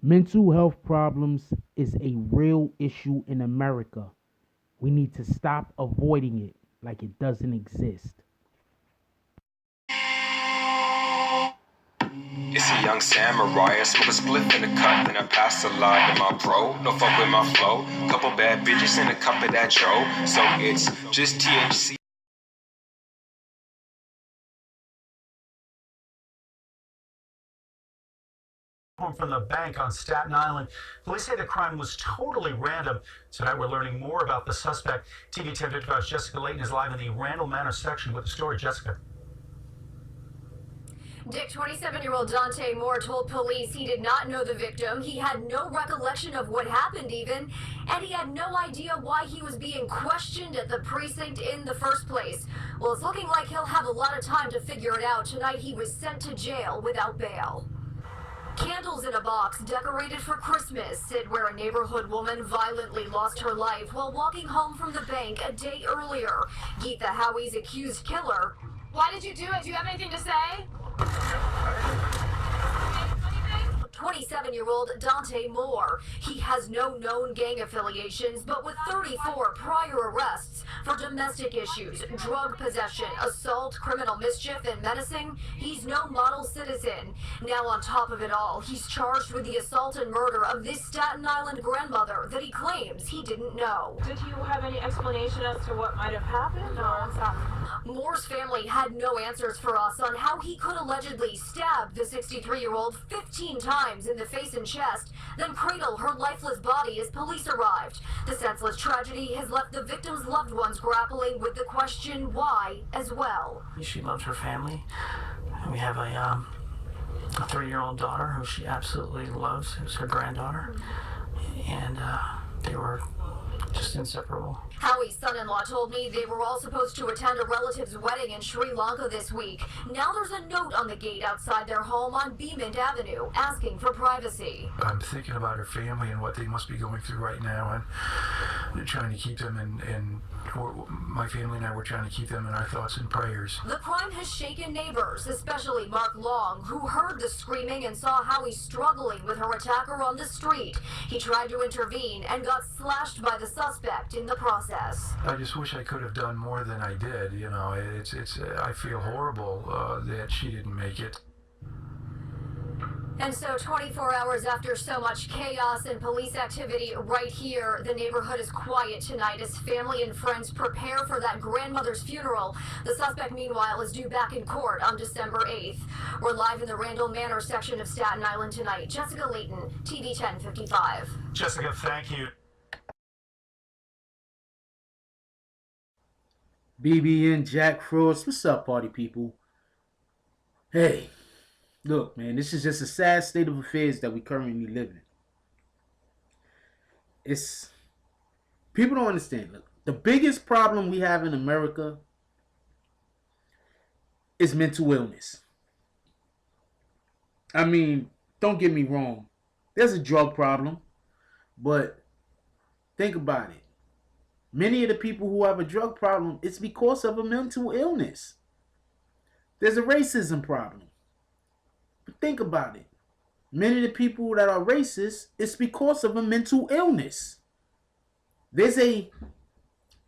Mental health problems is a real issue in America. We need to stop avoiding it like it doesn't exist. It's a young samurai, I smoke a spliff in the cut, then I pass a line to my bro. No fuck with my flow. Couple bad bitches and a cup of that tro. So it's just THC. Home from the bank on Staten Island. Police say the crime was totally random. Tonight we're learning more about the suspect. TV 1055's Jessica Layton is live in the Randall Manor section with the story. Jessica. Dick, 27-year-old Dante Moore told police he did not know the victim. He had no recollection of what happened even, and he had no idea why he was being questioned at the precinct in the first place. Well, it's looking like he'll have a lot of time to figure it out. Tonight he was sent to jail without bail. Candles in a box decorated for Christmas sit where a neighborhood woman violently lost her life while walking home from the bank a day earlier. Geetha Howie's accused killer. Why did you do it? Do you have anything to say? 27-year-old Dante Moore. He has no known gang affiliations, but with 34 prior arrests for domestic issues, drug possession, assault, criminal mischief, and menacing, he's no model citizen. Now on top of it all, he's charged with the assault and murder of this Staten Island grandmother that he claims he didn't know. Did you have any explanation as to what might have happened? Or Moore's family had no answers for us on how he could allegedly stab the 63-year-old 15 times in the face and chest, then cradle her lifeless body as police arrived. The senseless tragedy has left the victim's loved ones grappling with the question why as well. She loved her family. We have a 3-year-old daughter who she absolutely loves, who's her granddaughter, and they were just inseparable. Howie's son-in-law told me they were all supposed to attend a relative's wedding in Sri Lanka this week. Now there's a note on the gate outside their home on Beamont Avenue asking for privacy. I'm thinking about her family and what they must be going through right now, and trying to keep them in my family and I were trying to keep them in our thoughts and prayers. The crime has shaken neighbors, especially Mark Long, who heard the screaming and saw Howie struggling with her attacker on the street. He tried to intervene and got slashed by the suspect in the process. I just wish I could have done more than I did. You know, I feel horrible that she didn't make it. And so 24 hours after so much chaos and police activity right here, the neighborhood is quiet tonight as family and friends prepare for that grandmother's funeral. The suspect, meanwhile, is due back in court on December 8th. We're live in the Randall Manor section of Staten Island tonight. Jessica Layton, TV 1055. Jessica, thank you. BBN Jack Frost, what's up, party people? Hey, look, man, this is just a sad state of affairs that we currently live in. It's people don't understand. Look, the biggest problem we have in America is mental illness. I mean, don't get me wrong. There's a drug problem, but think about it. Many of the people who have a drug problem, it's because of a mental illness. There's a racism problem. But think about it. Many of the people that are racist, it's because of a mental illness. There's a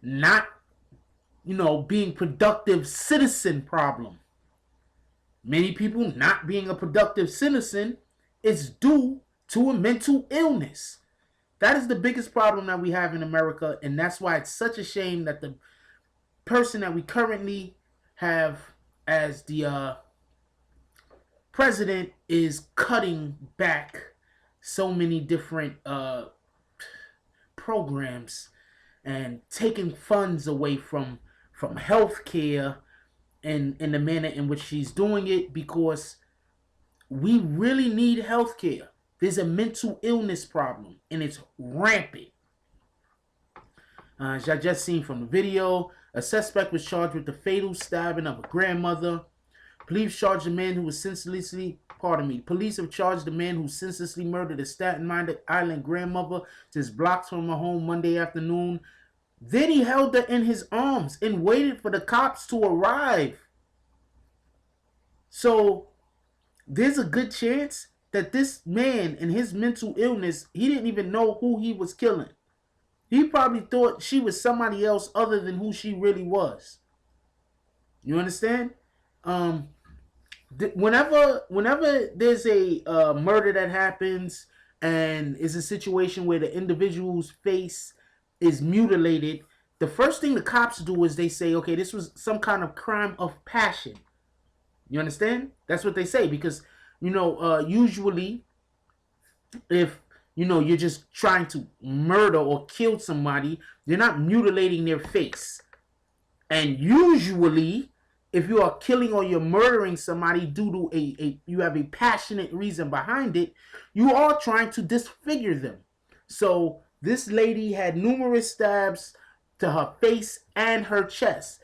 not, being productive citizen problem. Many people not being a productive citizen is due to a mental illness. That is the biggest problem that we have in America, and that's why it's such a shame that the person that we currently have as the president is cutting back so many different programs and taking funds away from healthcare in the manner in which she's doing it, because we really need healthcare. There's a mental illness problem, and it's rampant. As I just seen from the video, a suspect was charged with the fatal stabbing of a grandmother. Police charged the man who was Police have charged the man who senselessly murdered a Staten Island grandmother just blocks from her home Monday afternoon. Then he held her in his arms and waited for the cops to arrive. So there's a good chance that this man and his mental illness, he didn't even know who he was killing. He probably thought she was somebody else other than who she really was. You understand? Whenever there's a murder that happens and is a situation where the individual's face is mutilated, the first thing the cops do is they say, okay, this was some kind of crime of passion. You understand? That's what they say, because, usually if, you're just trying to murder or kill somebody, you're not mutilating their face. And usually, if you are killing or you're murdering somebody due to you have a passionate reason behind it, you are trying to disfigure them. So this lady had numerous stabs to her face and her chest.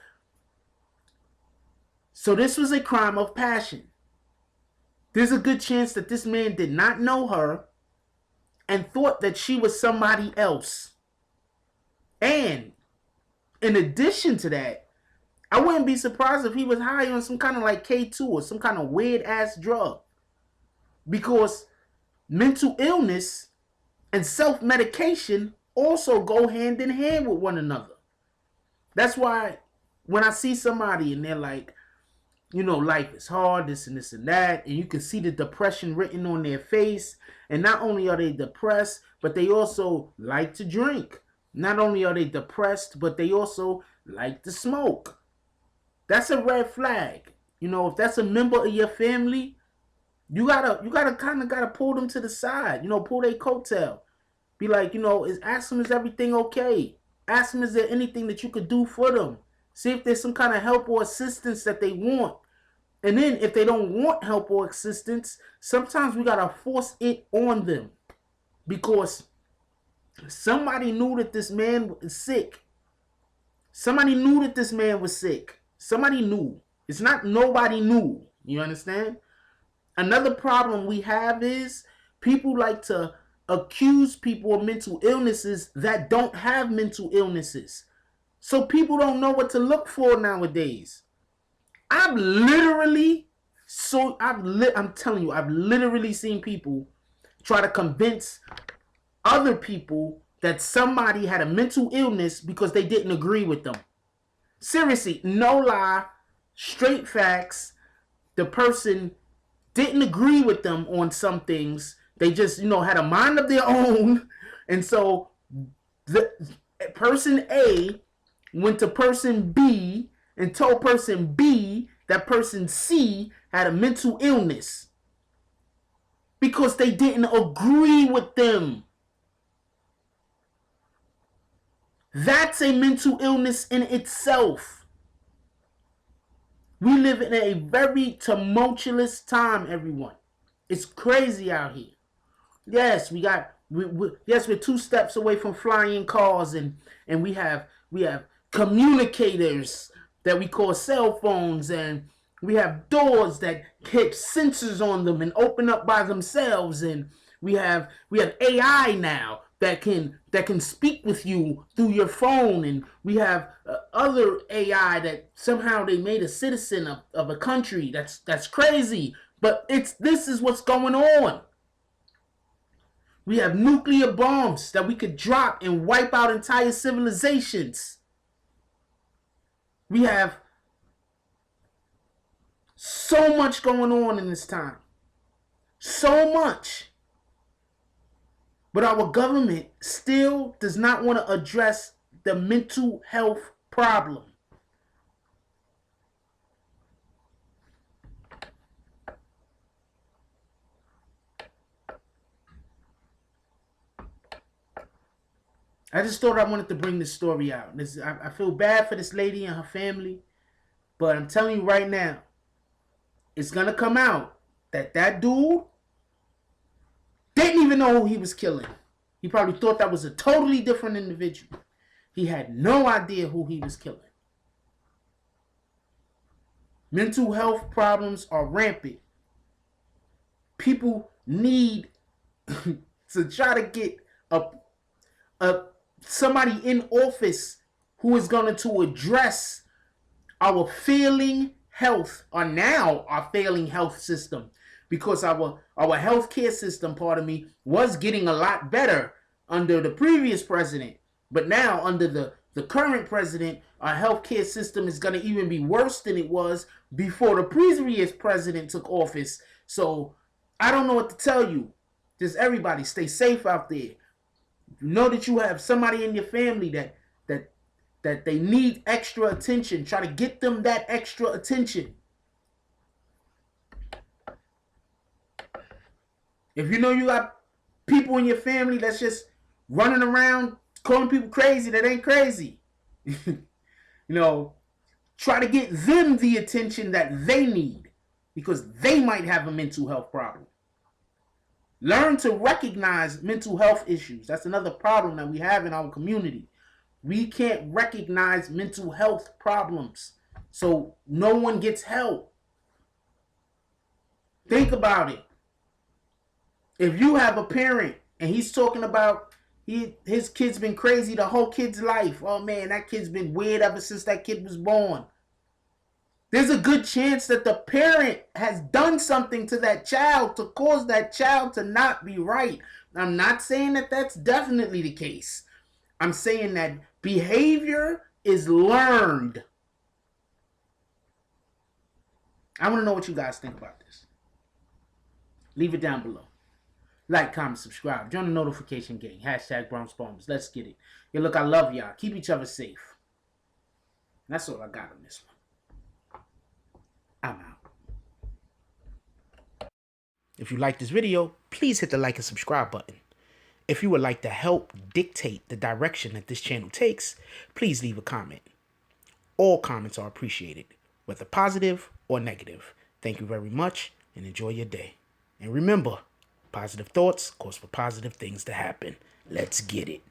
So this was a crime of passion. There's a good chance that this man did not know her and thought that she was somebody else. And in addition to that, I wouldn't be surprised if he was high on some kind of like K2 or some kind of weird ass drug. Because mental illness and self-medication also go hand in hand with one another. That's why when I see somebody and they're like, life is hard, this and this and that, and you can see the depression written on their face, and not only are they depressed, but they also like to drink. Not only are they depressed, but they also like to smoke. That's a red flag. If that's a member of your family, you gotta pull them to the side. Pull their coattail. Be like, ask them, is everything okay? Ask them, is there anything that you could do for them? See if there's some kind of help or assistance that they want. And then if they don't want help or assistance, sometimes we gotta force it on them. Because somebody knew that this man was sick. Somebody knew that this man was sick. Somebody knew. It's not nobody knew. You understand? Another problem we have is people like to accuse people of mental illnesses that don't have mental illnesses. So people don't know what to look for nowadays. I'm telling you, I've literally seen people try to convince other people that somebody had a mental illness because they didn't agree with them. Seriously, no lie, straight facts. The person didn't agree with them on some things. They just, had a mind of their own. And so the person A went to person B and told person B that person C had a mental illness because they didn't agree with them. That's a mental illness in itself. We live in a very tumultuous time, everyone. It's crazy out here. Yes, we're 2 steps away from flying cars, and we have communicators that we call cell phones, and we have doors that hit sensors on them and open up by themselves, and we have AI now that can speak with you through your phone, and we have other AI that somehow they made a citizen of a country. That's crazy, but this is what's going on. We have nuclear bombs that we could drop and wipe out entire civilizations. We have so much going on in this time. So much. But our government still does not want to address the mental health problem. I just thought I wanted to bring this story out. I feel bad for this lady and her family, but I'm telling you right now, it's going to come out that dude didn't even know who he was killing. He probably thought that was a totally different individual. He had no idea who he was killing. Mental health problems are rampant. People need to try to get somebody in office who is going to address our failing health, or now our failing health system. because our healthcare system, part of me, was getting a lot better under the previous president. But now, under the current president, our healthcare system is going to even be worse than it was before the previous president took office. So I don't know what to tell you. Just everybody stay safe out there. You know that you have somebody in your family that they need extra attention. Try to get them that extra attention. If you know you got people in your family that's just running around calling people crazy that ain't crazy, try to get them the attention that they need, because they might have a mental health problem. Learn to recognize mental health issues. That's another problem that we have in our community. We can't recognize mental health problems, so no one gets help. Think about it. If you have a parent and he's talking about his kid's been crazy the whole kid's life. Oh man, that kid's been weird ever since that kid was born. There's a good chance that the parent has done something to that child to cause that child to not be right. I'm not saying that that's definitely the case. I'm saying that behavior is learned. I want to know what you guys think about this. Leave it down below. Like, comment, subscribe. Join the notification gang. Hashtag Bronx Bombers. Let's get it. Yo, look, I love y'all. Keep each other safe. That's all I got on this one. I'm out. If you like this video, please hit the like and subscribe button. If you would like to help dictate the direction that this channel takes, please leave a comment. All comments are appreciated, whether positive or negative. Thank you very much and enjoy your day. And remember, positive thoughts cause for positive things to happen. Let's get it.